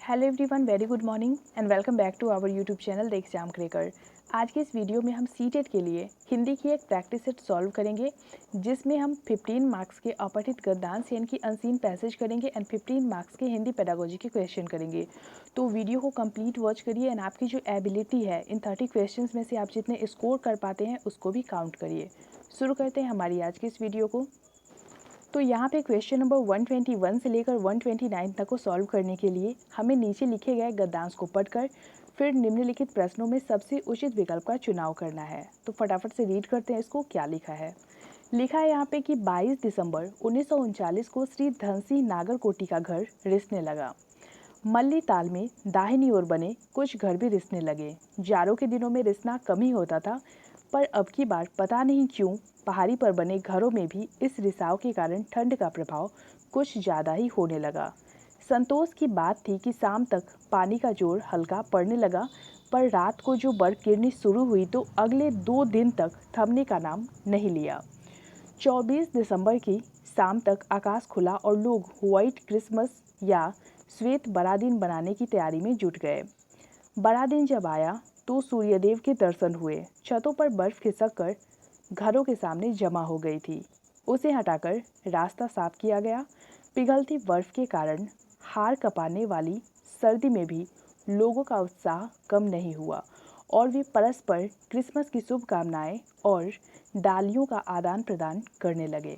Hello everyone, very good morning and welcome back to our YouTube channel the exam cracker. आज के इस video में हम CTET के लिए हिंदी की एक प्रैक्टिस सेट सॉल्व करेंगे, जिसमें हम 15 मार्क्स के अपठित गद्यांश यानी कि अनसीन पैसेज करेंगे एंड 15 मार्क्स के हिंदी पेडागोजी के क्वेश्चन करेंगे। तो वीडियो को कंप्लीट वॉच करिए एंड आपकी जो एबिलिटी है इन 30 क्वेश्चन में से आप जितने स्कोर कर पाते हैं उसको भी काउंट करिए। शुरू करते हैं हमारी आज की इस वीडियो को। तो यहाँ पे क्वेश्चन नंबर 121 से लेकर 129 तक को सॉल्व करने के लिए हमें नीचे लिखे गए गद्यांश को पढ़कर फिर निम्नलिखित प्रश्नों में सबसे उचित विकल्प का चुनाव करना है। तो फटाफट से रीड करते हैं इसको क्या लिखा है। लिखा है यहाँ पे कि 22 दिसंबर 1939 को श्री धनसिंह नागरकोटी का घर रिसने लगा। मल्ली ताल में दाहिनी ओर बने कुछ घर भी रिसने लगे। जाड़ों के दिनों में रिसना कम ही होता था, पर अब की बार पता नहीं क्यों पहाड़ी पर बने घरों में भी इस रिसाव के कारण ठंड का प्रभाव कुछ ज़्यादा ही होने लगा। संतोष की बात थी कि शाम तक पानी का जोर हल्का पड़ने लगा, पर रात को जो बर्फ गिरनी शुरू हुई तो अगले 2 दिन तक थमने का नाम नहीं लिया। 24 दिसंबर की शाम तक आकाश खुला और लोग व्हाइट क्रिसमस या श्वेत बड़ा दिन बनाने की तैयारी में जुट गए। बड़ा दिन जब आया तो सूर्यदेव के दर्शन हुए। छतों पर बर्फ खिसक कर घरों के सामने जमा हो गई थी। उसे हटाकर रास्ता साफ किया गया। पिघलती बर्फ के कारण हाड़ कँपाने वाली सर्दी में भी लोगों का उत्साह कम नहीं हुआ और वे परस्पर क्रिसमस की शुभकामनाएं और डालियों का आदान प्रदान करने लगे।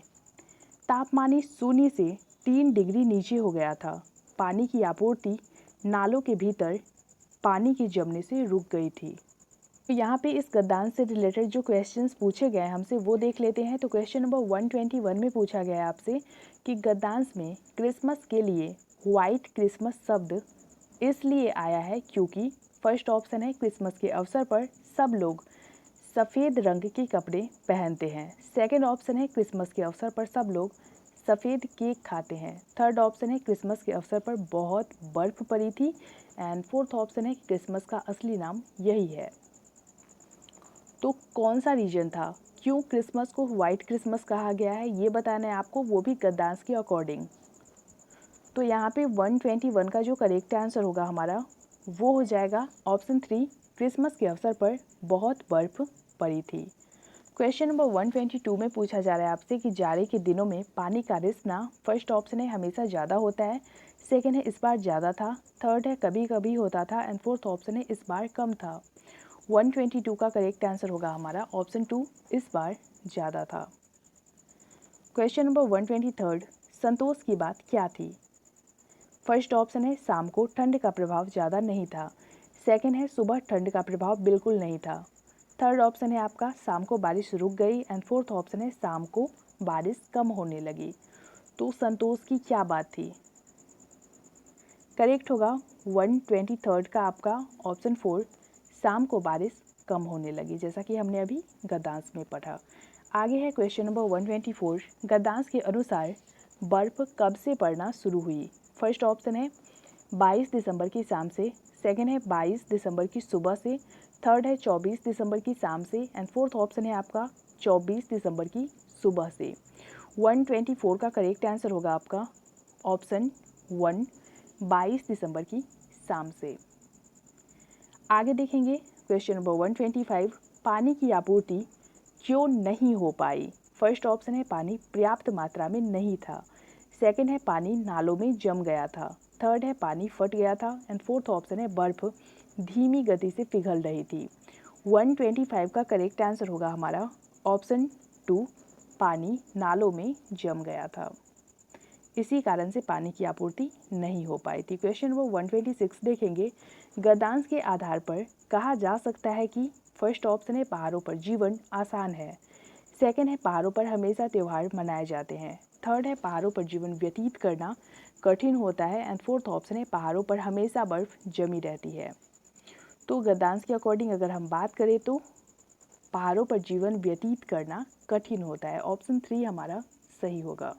तापमान शून्य से 3 डिग्री नीचे हो गया था। पानी की आपूर्ति नालों के भीतर पानी के जमने से रुक गई थी। तो यहाँ पे इस गद्यांश से रिलेटेड जो क्वेश्चंस पूछे गए हैं हमसे वो देख लेते हैं। तो क्वेश्चन नंबर 121 में पूछा गया है आपसे कि गद्यांश में क्रिसमस के लिए व्हाइट क्रिसमस शब्द इसलिए आया है क्योंकि फर्स्ट ऑप्शन है क्रिसमस के अवसर पर सब लोग सफ़ेद रंग के कपड़े पहनते हैं। सेकेंड ऑप्शन है क्रिसमस के अवसर पर सब लोग सफ़ेद केक खाते हैं। थर्ड ऑप्शन है क्रिसमस के अवसर पर बहुत बर्फ़ पड़ी थी एंड फोर्थ ऑप्शन है कि क्रिसमस का असली नाम यही है। तो कौन सा रीजन था, क्यों क्रिसमस को व्हाइट क्रिसमस कहा गया है, ये बताना है आपको, वो भी गद्यांश के अकॉर्डिंग। तो यहाँ पे 121 का जो करेक्ट आंसर होगा हमारा वो हो जाएगा ऑप्शन 3, क्रिसमस के अवसर पर बहुत बर्फ पड़ी थी। क्वेश्चन नंबर 122 में पूछा जा रहा है आपसे कि जाड़े के दिनों में पानी का रिसना फर्स्ट ऑप्शन है हमेशा ज़्यादा होता है, सेकेंड है इस बार ज़्यादा था, थर्ड है कभी कभी होता था एंड फोर्थ ऑप्शन है इस बार कम था। 122 का करेक्ट आंसर होगा हमारा ऑप्शन 2, इस बार ज़्यादा था। क्वेश्चन नंबर 123, संतोष की बात क्या थी। फर्स्ट ऑप्शन है शाम को ठंड का प्रभाव ज़्यादा नहीं था, सेकेंड है सुबह ठंड का प्रभाव बिल्कुल नहीं था, थर्ड ऑप्शन है आपका शाम को बारिश रुक गई एंड फोर्थ ऑप्शन है शाम को बारिश कम होने लगी। तो संतोष की क्या बात थी, करेक्ट होगा 123 का आपका ऑप्शन 4, शाम को बारिश कम होने लगी, जैसा कि हमने अभी गद्यांश में पढ़ा। आगे है क्वेश्चन नंबर 124, गद्यांश के अनुसार बर्फ कब से पड़ना शुरू हुई। फर्स्ट ऑप्शन है 22 दिसंबर की शाम से, सेकेंड है 22 दिसंबर की सुबह से, थर्ड है 24 दिसंबर की शाम से एंड फोर्थ ऑप्शन है आपका 24 दिसंबर की सुबह से। 124 का करेक्ट आंसर होगा आपका ऑप्शन 1, 22 दिसंबर की शाम से। आगे देखेंगे क्वेश्चन नंबर 125, पानी की आपूर्ति क्यों नहीं हो पाई। फर्स्ट ऑप्शन है पानी पर्याप्त मात्रा में नहीं था, सेकंड है पानी नालों में जम गया था, थर्ड है पानी फट गया था एंड फोर्थ ऑप्शन है बर्फ धीमी गति से पिघल रही थी। 125 का करेक्ट आंसर होगा हमारा ऑप्शन 2, पानी नालों में जम गया था, इसी कारण से पानी की आपूर्ति नहीं हो पाई थी। क्वेश्चन नंबर 126 देखेंगे, गद्यांश के आधार पर कहा जा सकता है कि फर्स्ट ऑप्शन है पहाड़ों पर जीवन आसान है, सेकंड है पहाड़ों पर हमेशा त्यौहार मनाए जाते हैं, थर्ड है पहाड़ों पर जीवन व्यतीत करना कठिन होता है एंड फोर्थ ऑप्शन है पहाड़ों पर हमेशा बर्फ जमी रहती है। तो गद्यांश के अकॉर्डिंग अगर हम बात करें तो पहाड़ों पर जीवन व्यतीत करना कठिन होता है, ऑप्शन 3 हमारा सही होगा।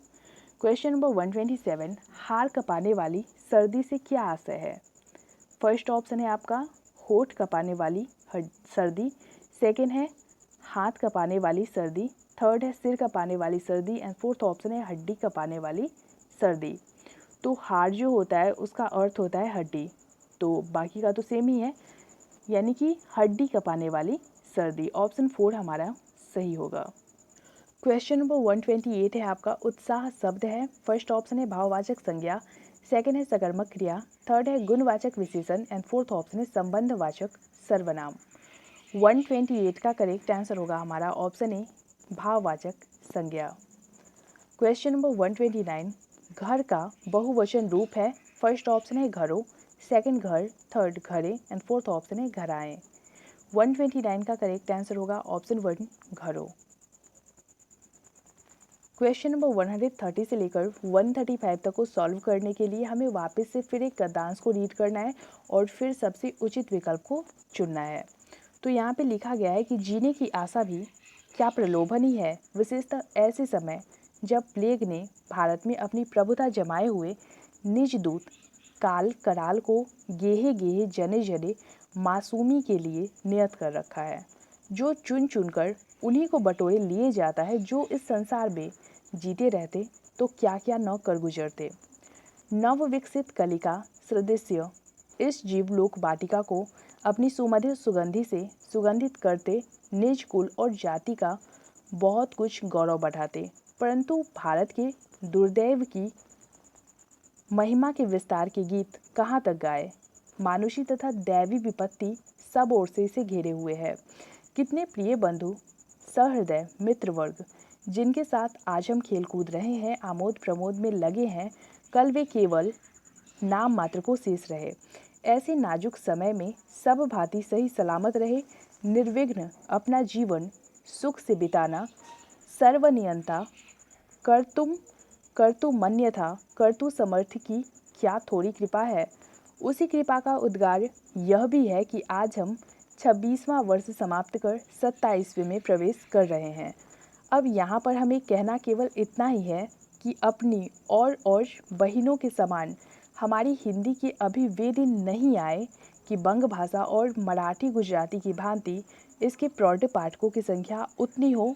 क्वेश्चन नंबर 127, हाड़ कँपाने वाली सर्दी से क्या आशय है। फर्स्ट ऑप्शन है आपका होठ कँपाने वाली सर्दी, सेकेंड है हाथ कँपाने वाली सर्दी, थर्ड है सिर कँपाने वाली सर्दी एंड फोर्थ ऑप्शन है हड्डी कँपाने वाली सर्दी। तो हाड़ जो होता है उसका अर्थ होता है हड्डी, तो बाकी का तो सेम ही है, यानी कि हड्डी कपाने वाली सर्दी। ऑप्शन 4 हमारा सही होगा। क्वेश्चन नंबर 128 है आपका, उत्साह शब्द है। फर्स्ट ऑप्शन है भाववाचक संज्ञा, सेकंड है सकर्मक क्रिया, थर्ड है गुणवाचक विशेषण एंड फोर्थ ऑप्शन है संबंधवाचक सर्वनाम। 128 का करेक्ट आंसर होगा हमारा ऑप्शन ए भाववाचक संज्ञा। क्वेश्चन नंबर 129, घर का बहुवचन रूप है। फर्स्ट ऑप्शन है घरों, सेकंड घर, थर्ड घरे एंड फोर्थ ऑप्शन है घराएं। 129 का करेक्ट आंसर होगा ऑप्शन 1 घरों। क्वेश्चन नंबर 130 से लेकर 135 तक को सॉल्व करने के लिए हमें वापस से फिर एक गद्यांश को रीड करना है और फिर सबसे उचित विकल्प को चुनना है। तो यहाँ पे लिखा गया है कि जीने की आशा भी क्या प्रलोभन ही है, विशेषतः ऐसे समय जब प्लेग ने भारत में अपनी प्रभुता जमाए हुए निज दूत काल कराल को गेहे गेहे जने जने मासूमी के लिए नियत कर रखा है, जो चुन चुनकर उन्हीं को बटोरे लिए जाता है, जो इस संसार में जीते रहते तो क्या क्या न कर गुजरते। नव विकसित कलिका सदृश्य इस जीवलोक वाटिका को अपनी सुमधुर सुगंधि से सुगंधित करते निज कुल और जाति का बहुत कुछ गौरव बढ़ाते, परंतु भारत के दुर्दैव की महिमा के विस्तार के गीत कहाँ तक गाए। मानुषी तथा दैवी विपत्ति सब ओर से इसे घेरे हुए है। कितने प्रिय बंधु सहृदय मित्र वर्ग जिनके साथ आज हम खेल कूद रहे हैं, आमोद प्रमोद में लगे हैं, कल वे केवल नाम मात्र को शेष रहे। ऐसे नाजुक समय में सब भांति सही सलामत रहे, निर्विघ्न अपना जीवन सुख से बिताना सर्वनियंता कर्तु मन्य था, कर्तु समर्थ की क्या थोड़ी कृपा है। उसी कृपा का उद्गार यह भी है कि आज हम 26वां वर्ष समाप्त कर 27वें में प्रवेश कर रहे हैं। अब यहाँ पर हमें कहना केवल इतना ही है कि अपनी और बहिनों के समान हमारी हिंदी के अभी वे दिन नहीं आए कि बंग भाषा और मराठी गुजराती की भांति इसके प्रौढ़ पाठकों की संख्या उतनी हो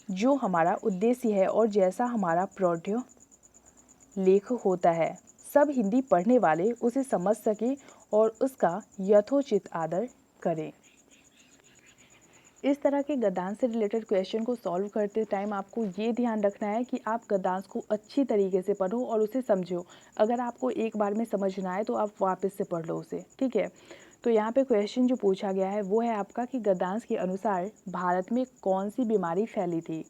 जो हमारा उद्देश्य है और जैसा हमारा प्रौढ़ लेख होता है, सब हिंदी पढ़ने वाले उसे समझ सके और उसका यथोचित आदर करें। इस तरह के गद्यांश से रिलेटेड क्वेश्चन को सॉल्व करते टाइम आपको ये ध्यान रखना है कि आप गद्यांश को अच्छी तरीके से पढ़ो और उसे समझो। अगर आपको एक बार में समझ ना आए तो आप वापस से पढ़ लो उसे, ठीक है। तो यहाँ पे क्वेश्चन जो पूछा गया है वो है आपका कि गद्यांश के अनुसार भारत में कौन सी बीमारी फैली थी।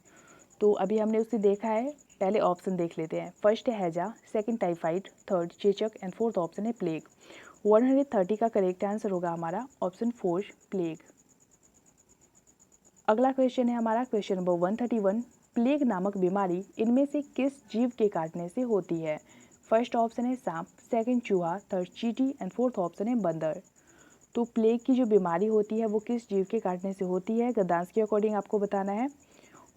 तो अभी हमने उसे देखा है, पहले ऑप्शन देख लेते हैं। फर्स्ट है हैजा, सेकंड टाइफाइड, थर्ड चेचक एंड फोर्थ ऑप्शन है प्लेग। 130 का करेक्ट आंसर होगा हमारा ऑप्शन 4 प्लेग। अगला क्वेश्चन है हमारा क्वेश्चन नंबर 131, प्लेग नामक बीमारी इनमें से किस जीव के काटने से होती है। फर्स्ट ऑप्शन है सांप, सेकंड चूहा, थर्ड चींटी एंड फोर्थ ऑप्शन है बंदर। तो प्लेग की जो बीमारी होती है वो किस जीव के काटने से होती है, गद्यांश के अकॉर्डिंग आपको बताना है।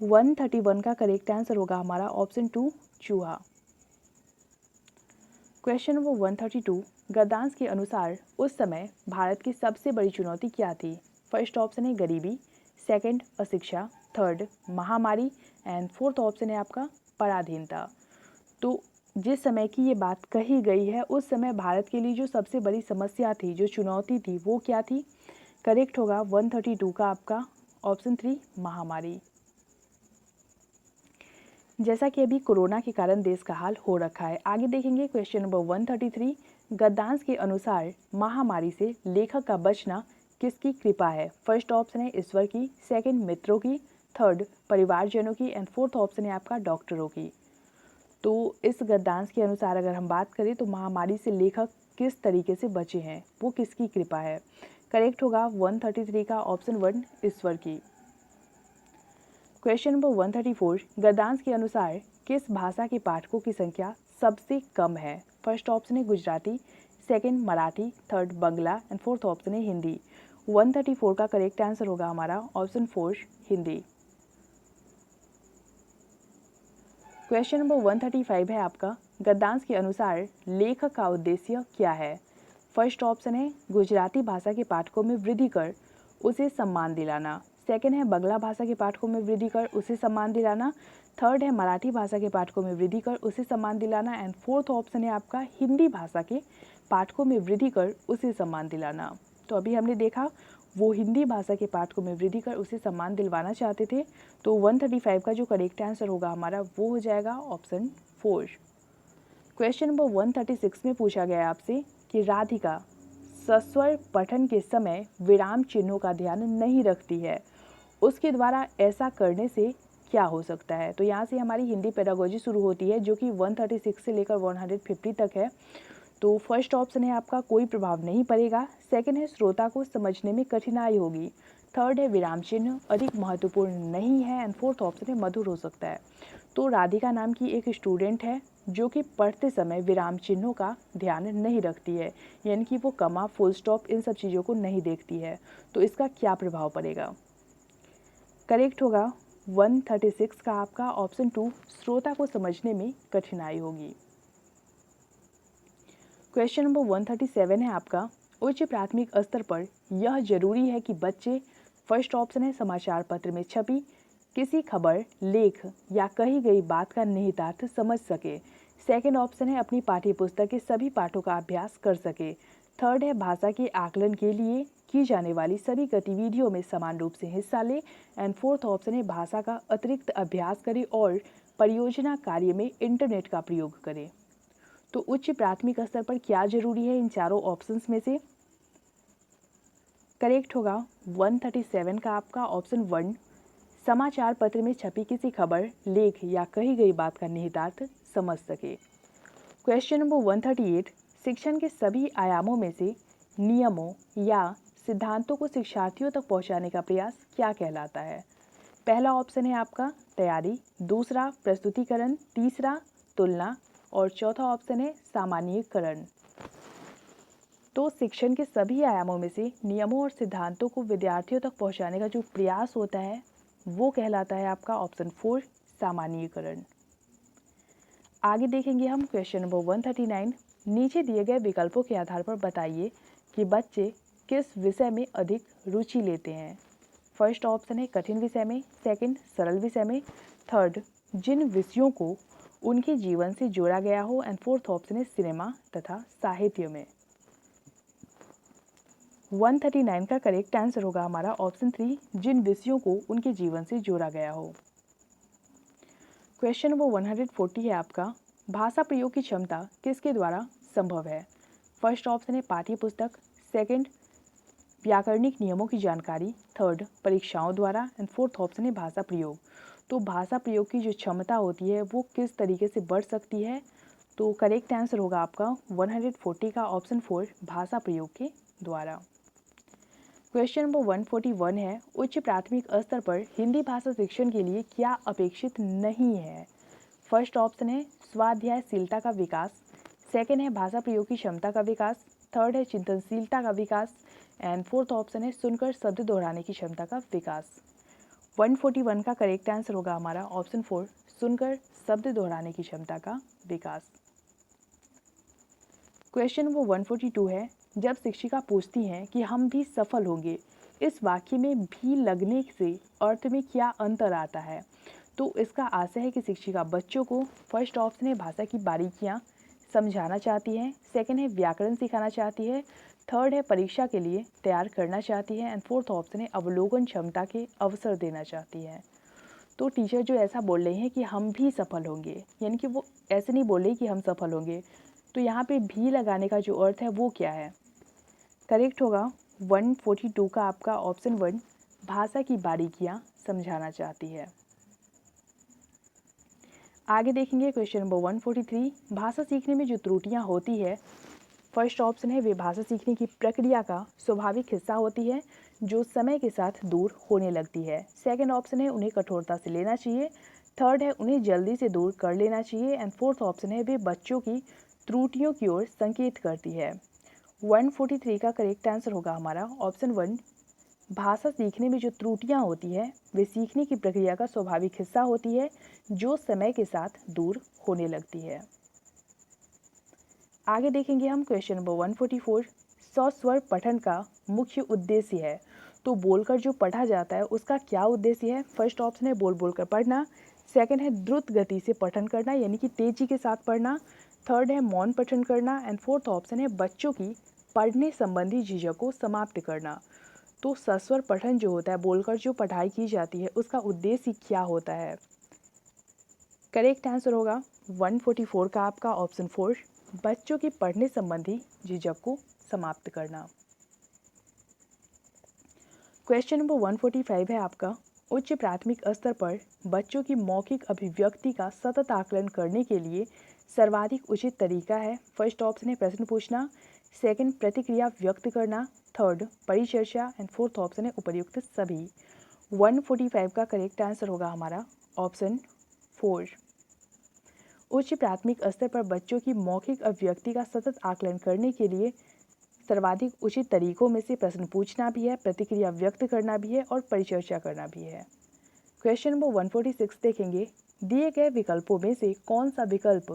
131 का करेक्ट आंसर होगा हमारा ऑप्शन 2 चूहा। क्वेश्चन नंबर 132, गद्यांश के अनुसार उस समय भारत की सबसे बड़ी चुनौती क्या थी। फर्स्ट ऑप्शन है गरीबी, सेकंड अशिक्षा, थर्ड महामारी एंड फोर्थ ऑप्शन है आपका पराधीनता। तो जिस समय की ये बात कही गई है उस समय भारत के लिए जो सबसे बड़ी समस्या थी, जो चुनौती थी, वो क्या थी। करेक्ट होगा 132 का आपका ऑप्शन 3 महामारी। जैसा कि अभी कोरोना के कारण देश का हाल हो रखा है। आगे देखेंगे क्वेश्चन नंबर 133, गद्यांश के अनुसार महामारी से लेखक का बचना किसकी कृपा है। फर्स्ट ऑप्शन है ईश्वर की, सेकंड मित्रों की, थर्ड परिवारजनों की एंड फोर्थ ऑप्शन है आपका डॉक्टरों की। तो इस गद्यांश के अनुसार अगर हम बात करें तो महामारी से लेखक किस तरीके से बचे हैं, वो किसकी कृपा है। करेक्ट होगा 133 का ऑप्शन 1 ईश्वर की। क्वेश्चन नंबर 134, गद्यांश के अनुसार किस भाषा के पाठकों की संख्या सबसे कम है। फर्स्ट ऑप्शन है Gujarati, second Marathi, third Bangla and fourth option है हिंदी। 134 का करेक्ट आंसर होगा हमारा ऑप्शन 4 हिंदी। क्वेश्चन नंबर 135 है आपका, गद्यांश के अनुसार लेखक का उद्देश्य क्या है। फर्स्ट ऑप्शन है गुजराती भाषा के पाठकों में वृद्धि कर उसे सम्मान दिलाना, सेकंड है बंगला भाषा के पाठकों में वृद्धि कर उसे सम्मान दिलाना, थर्ड है मराठी भाषा के पाठकों में वृद्धि कर उसे सम्मान दिलाना। एंड फोर्थ ऑप्शन है आपका हिंदी भाषा के पाठकों में वृद्धि कर उसे सम्मान दिलाना। तो अभी हमने देखा वो हिंदी भाषा के पाठकों में वृद्धि कर उसे सम्मान दिलवाना चाहते थे। तो 135 का जो करेक्ट आंसर होगा हमारा वो हो जाएगा ऑप्शन 4। क्वेश्चन नंबर 136 में पूछा गया आपसे कि राधिका सस्वर पठन के समय विराम चिन्हों का ध्यान नहीं रखती है, उसके द्वारा ऐसा करने से क्या हो सकता है। तो यहाँ से हमारी हिंदी पेडागोजी शुरू होती है जो कि 136 से लेकर 150 तक है। तो फर्स्ट ऑप्शन है आपका कोई प्रभाव नहीं पड़ेगा। सेकंड है श्रोता को समझने में कठिनाई होगी। थर्ड है विराम चिन्ह अधिक महत्वपूर्ण नहीं है। एंड फोर्थ ऑप्शन है मधुर हो सकता है। तो राधिका नाम की एक स्टूडेंट है जो कि पढ़ते समय विराम चिन्हों का ध्यान नहीं रखती है, यानी कि वो कमा फुल स्टॉप इन सब चीज़ों को नहीं देखती है। तो इसका क्या प्रभाव पड़ेगा। करेक्ट होगा 136 का आपका ऑप्शन 2 श्रोता को समझने में कठिनाई होगी। क्वेश्चन नंबर 137 है आपका उच्च प्राथमिक स्तर पर यह जरूरी है कि बच्चे, फर्स्ट ऑप्शन है समाचार पत्र में छपी किसी खबर, लेख या कही गई बात का निहितार्थ समझ सके। सेकंड ऑप्शन है अपनी पाठ्य पुस्तक के सभी पाठों का अभ्यास कर सके। थर्ड है भाषा के आकलन के लिए की जाने वाली सभी गतिविधियों में समान रूप से हिस्सा ले। एंड फोर्थ ऑप्शन है भाषा का अतिरिक्त अभ्यास करे और परियोजना कार्य में इंटरनेट का प्रयोग करे। तो उच्च प्राथमिक स्तर पर क्या जरूरी है इन चारों ऑप्शंस में से। करेक्ट होगा 137 का आपका ऑप्शन 1 समाचार पत्र में छपी किसी खबर, लेख या कही गई बात का निहितार्थ समझ सके। क्वेश्चन नंबर 138 शिक्षण के सभी आयामों में से नियमों या सिद्धांतों को शिक्षार्थियों तक पहुंचाने का प्रयास क्या कहलाता है। पहला ऑप्शन है आपका तैयारी, दूसरा प्रस्तुतिकरण, तीसरा तुलना और चौथा ऑप्शन है सामान्यीकरण। तो शिक्षण के सभी आयामों में से नियमों और सिद्धांतों को विद्यार्थियों तक पहुंचाने का जो प्रयास होता है वो कहलाता है आपका ऑप्शन 4 सामान्यीकरण। आगे देखेंगे हम क्वेश्चन नंबर 139 नीचे दिए गए विकल्पों के आधार पर बताइए कि बच्चे किस विषय में अधिक रुचि लेते हैं। फर्स्ट ऑप्शन है कठिन विषय में, सेकंड सरल विषय में, थर्ड जिन विषयों को उनके जीवन से जोड़ा गया हो एंड फोर्थ ऑप्शन है सिनेमा तथा साहित्य में। 139 का करेक्ट आंसर होगा हमारा ऑप्शन 3 जिन विषयों को उनके जीवन से जोड़ा गया हो। क्वेश्चन नंबर 140 है आपका भाषा प्रयोग की क्षमता किसके द्वारा संभव है। फर्स्ट ऑप्शन है पाठ्य पुस्तक, सेकंड व्याकरणिक नियमों की जानकारी, थर्ड परीक्षाओं द्वारा एंड फोर्थ ऑप्शन है भाषा प्रयोग। तो भाषा प्रयोग की जो क्षमता होती है वो किस तरीके से बढ़ सकती है। तो करेक्ट आंसर होगा आपका 140 का ऑप्शन 4 भाषा प्रयोग के द्वारा। क्वेश्चन नंबर 141 है उच्च प्राथमिक स्तर पर हिंदी भाषा शिक्षण के लिए क्या अपेक्षित नहीं है। फर्स्ट ऑप्शन है स्वाध्यायशीलता का विकास, सेकंड है भाषा प्रयोग की क्षमता का विकास, थर्ड है चिंतनशीलता का विकास एंड फोर्थ ऑप्शन है सुनकर शब्द दोहराने की क्षमता का विकास। 141 का करेक्ट आंसर होगा हमारा ऑप्शन 4 सुनकर शब्द दोहराने की क्षमता का विकास। क्वेश्चन नंबर 142 है जब शिक्षिका पूछती हैं कि हम भी सफल होंगे, इस वाक्य में भी लगने से अर्थ में क्या अंतर आता है। तो इसका आशय है कि शिक्षिका बच्चों को फर्स्ट ऑप्शन है भाषा की बारीकियां समझाना चाहती है, सेकंड है व्याकरण सिखाना चाहती है, थर्ड है परीक्षा के लिए तैयार करना चाहती है एंड फोर्थ ऑप्शन है अवलोकन क्षमता के अवसर देना चाहती है। तो टीचर जो ऐसा बोल रहे हैं कि हम भी सफल होंगे, यानी कि वो ऐसे नहीं बोल रहे कि हम सफल होंगे, तो यहाँ पे भी लगाने का जो अर्थ है वो क्या है। करेक्ट होगा 142 का आपका ऑप्शन 1 भाषा की बारीकियां समझाना चाहती है। आगे देखेंगे क्वेश्चन नंबर 143 भाषा सीखने में जो त्रुटियां होती है। फर्स्ट ऑप्शन है वे भाषा सीखने की प्रक्रिया का स्वाभाविक हिस्सा होती है जो समय के साथ दूर होने लगती है। सेकंड ऑप्शन है उन्हें कठोरता से लेना चाहिए, थर्ड है उन्हें जल्दी से दूर कर लेना चाहिए एंड फोर्थ ऑप्शन है वे बच्चों की त्रुटियों की ओर संकेत करती है। 143 का करेक्ट आंसर होगा हमारा ऑप्शन 1 भाषा सीखने में जो त्रुटियां होती है वे सीखने की प्रक्रिया का स्वाभाविक हिस्सा होती है जो समय के साथ दूर होने लगती है। आगे देखेंगे हम क्वेश्चन नंबर 144 सस्वर पठन का मुख्य उद्देश्य है। तो बोलकर जो पढ़ा जाता है उसका क्या उद्देश्य है। फर्स्ट ऑप्शन है बोल बोलकर पढ़ना, सेकंड है द्रुत गति से पठन करना, यानी कि तेजी के साथ पढ़ना। थर्ड है मौन पठन करना। एंड फोर्थ ऑप्शन है बच्चों की पढ़ने संबंधी झिझक को समाप्त करना। तो सस्वर पठन जो होता है, बोलकर जो पढ़ाई की जाती है, उसका उद्देश्य क्या होता है? करेक्ट आंसर होगा 144 का आपका ऑप्शन 4, बच्चों की पढ़ने संबंधी झिझक को समाप्त करना। क्वेश्चन नंबर 145 है आपका, उच्च प्राथमिक स्तर पर बच्चों की मौखिक अभिव्यक्ति का सतत आकलन करने के लिए सर्वाधिक उचित तरीका है। फर्स्ट ऑप्शन है प्रश्न पूछना, सेकंड प्रतिक्रिया व्यक्त करना, थर्ड परिचर्चा एंड फोर्थ ऑप्शन है उपर्युक्त सभी। 145 का करेक्ट आंसर होगा हमारा ऑप्शन 4। उच्च प्राथमिक स्तर पर बच्चों की मौखिक अभिव्यक्ति का सतत आकलन करने के लिए सर्वाधिक उचित तरीकों में से प्रश्न पूछना भी है, प्रतिक्रिया व्यक्त करना भी है और परिचर्चा करना भी है। क्वेश्चन नंबर 146 देखेंगे, दिए गए विकल्पों में से कौन सा विकल्प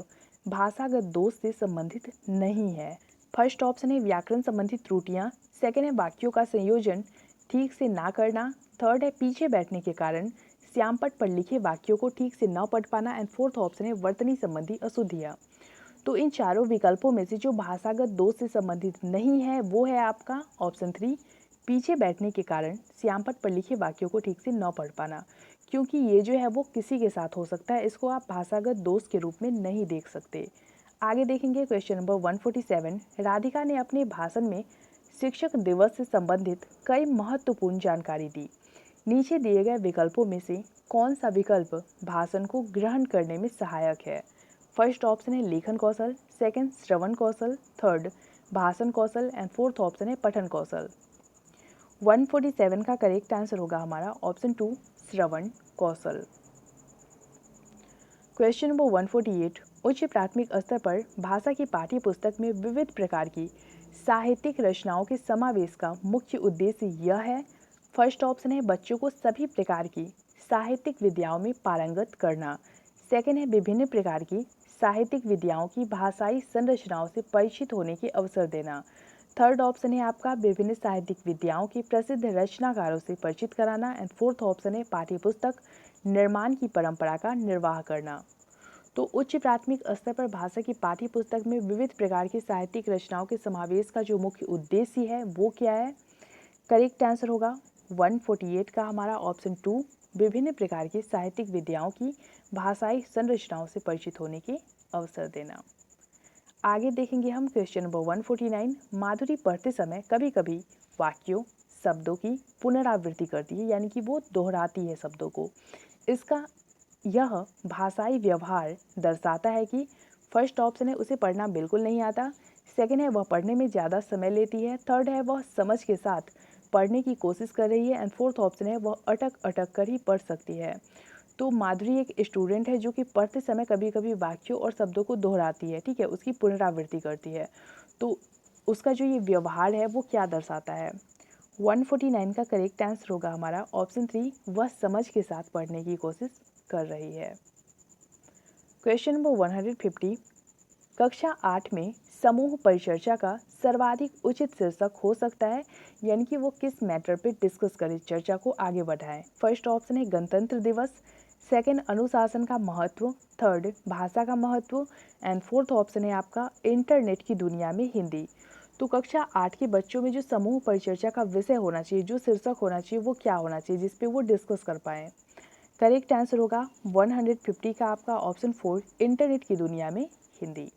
भाषागत दोष से संबंधित नहीं है? फर्स्ट ऑप्शन है व्याकरण संबंधी त्रुटियां, सेकंड है वाक्यों का संयोजन ठीक से ना करना, थर्ड है पीछे बैठने के कारण श्यामपट्ट पर लिखे वाक्यों को ठीक से न पढ़ पाना, एंड फोर्थ ऑप्शन है वर्तनी संबंधी अशुद्धियां। तो इन चारों विकल्पों में से जो भाषागत दोष से संबंधित नहीं है वो है आपका ऑप्शन 3, पीछे बैठने के कारण श्यामपट्ट पर लिखे वाक्यों को ठीक से न पढ़ पाना, क्योंकि ये जो है वो किसी के साथ हो सकता है, इसको आप भाषागत दोष के रूप में नहीं देख सकते। आगे देखेंगे क्वेश्चन नंबर 147, राधिका ने अपने भाषण में शिक्षक दिवस से संबंधित कई महत्वपूर्ण जानकारी दी। नीचे दिए गए विकल्पों में से कौन सा विकल्प भाषण को ग्रहण करने में सहायक है? फर्स्ट ऑप्शन है लेखन कौशल, सेकंड श्रवण कौशल, थर्ड भाषण कौशल एंड फोर्थ ऑप्शन है पठन कौशल। 147 का करेक्ट आंसर होगा हमारा ऑप्शन 2, श्रवण कौशल। क्वेश्चन नंबर 148, उच्च प्राथमिक स्तर पर भाषा की पाठ्य पुस्तक में विविध प्रकार की साहित्यिक रचनाओं के समावेश का मुख्य उद्देश्य यह है। फर्स्ट ऑप्शन है बच्चों को सभी प्रकार की साहित्यिक विद्याओं में पारंगत करना, सेकंड है विभिन्न प्रकार की साहित्यिक विद्याओं की भाषाई संरचनाओं से परिचित होने के अवसर देना, थर्ड ऑप्शन है आपका विभिन्न साहित्यिक विद्याओं की प्रसिद्ध रचनाकारों से परिचित कराना, एंड फोर्थ ऑप्शन है पाठ्यपुस्तक निर्माण की परंपरा का निर्वाह करना। तो उच्च प्राथमिक स्तर पर भाषा की पाठ्य पुस्तक में विविध प्रकार की साहित्यिक रचनाओं के समावेश का जो मुख्य उद्देश्य है वो क्या है? करेक्ट आंसर होगा 148 का हमारा ऑप्शन 2, विभिन्न प्रकार की साहित्यिक विद्याओं की भाषाई संरचनाओं से परिचित होने के अवसर देना। आगे देखेंगे हम क्वेश्चन नंबर 149, माधुरी पढ़ते समय कभी कभी वाक्यों शब्दों की पुनरावृत्ति करती है, यानी कि वो दोहराती है शब्दों को। इसका यह भाषाई व्यवहार दर्शाता है कि फर्स्ट ऑप्शन है उसे पढ़ना बिल्कुल नहीं आता, सेकंड है वह पढ़ने में ज़्यादा समय लेती है, थर्ड है वह समझ के साथ पढ़ने की कोशिश कर रही है, एंड फोर्थ ऑप्शन है वह अटक अटक कर ही पढ़ सकती है। तो माधुरी एक स्टूडेंट है जो कि पढ़ते समय कभी कभी वाक्यों और शब्दों को दोहराती है, ठीक है, उसकी पुनरावृत्ति करती है। तो उसका जो ये व्यवहार है वो क्या दर्शाता है? 149 का करेक्ट आंसर होगा हमारा ऑप्शन 3, वह समझ के साथ पढ़ने की कोशिश कर रही है। क्वेश्चन नंबर 150, कक्षा 8 में समूह परिचर्चा का सर्वाधिक उचित शीर्षक हो सकता है, यानी कि वो किस मैटर पे डिस्कस करें, चर्चा को आगे बढ़ाएं। फर्स्ट ऑप्शन है गणतंत्र दिवस, सेकंड अनुशासन का महत्व, थर्ड भाषा का महत्व, एंड फोर्थ ऑप्शन है आपका इंटरनेट की दुनिया में हिंदी। तो कक्षा 8 के बच्चों में जो समूह परिचर्चा का विषय होना चाहिए, जो शीर्षक होना चाहिए, वो क्या होना चाहिए जिसपे वो डिस्कस कर पाएँ? करेक्ट आंसर होगा 150 का आपका ऑप्शन 4, इंटरनेट की दुनिया में हिंदी।